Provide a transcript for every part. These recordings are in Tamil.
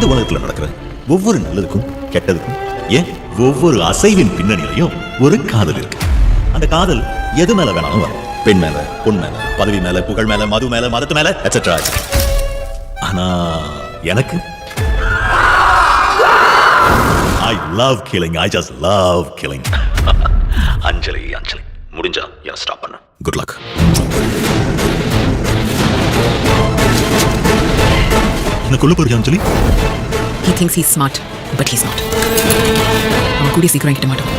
இந்த உலகத்துல நடக்கிற ஒவ்வொரு நல்லதுக்கும் கெட்டதுக்கும் ஏன் ஒவ்வொரு அசைவின் பின்னணியிலையும் ஒரு காதல் இருக்கு. அந்த காதல் எது மேல வேணாலும் வரும். பெண் மேல, பொன் மேல, பதவி மேல, புகழ் மேல, மது மேல, மதத்து மேல, எட்ஸெட்ரா. ஆனா எனக்கு I love killing. I just love killing. அஞ்சலி முடிஞ்சா என்ன ஸ்டாப் பண்ணு. Good luck. என்ன கொல்ல போறியா அஞ்சலி? He thinks he's smart, but he's not. அவன் கூடிய சீக்கிரம் கிட்ட மாட்டோம்.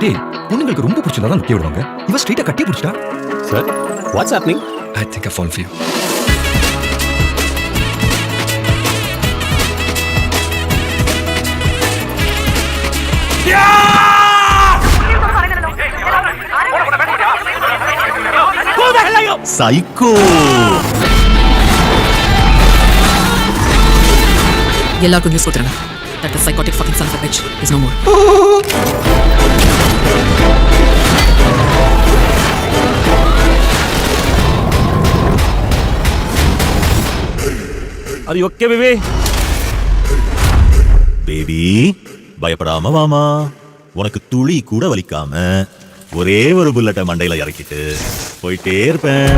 டேய், பொண்ணுங்களுக்கு ரொம்ப பிடிச்சதா தான் முக்கிய விடுவாங்க. இவ ஸ்ட்ரைட்டா கட்டி பிடிச்சிட்டா. Sir, what's happening? I think I fall for you. Psycho. எல்லாருக்கும் நியூஸ் கொடுத்துருங்க. That the psychotic fucking son of a bitch is no more. Are you okay, baby? Baby பயப்படாம வாமா. உனக்கு துளி கூட வலிக்காம ஒரே ஒரு புல்லட்டை மண்டையில இறக்கிட்டு போயிட்டே இருப்பேன்.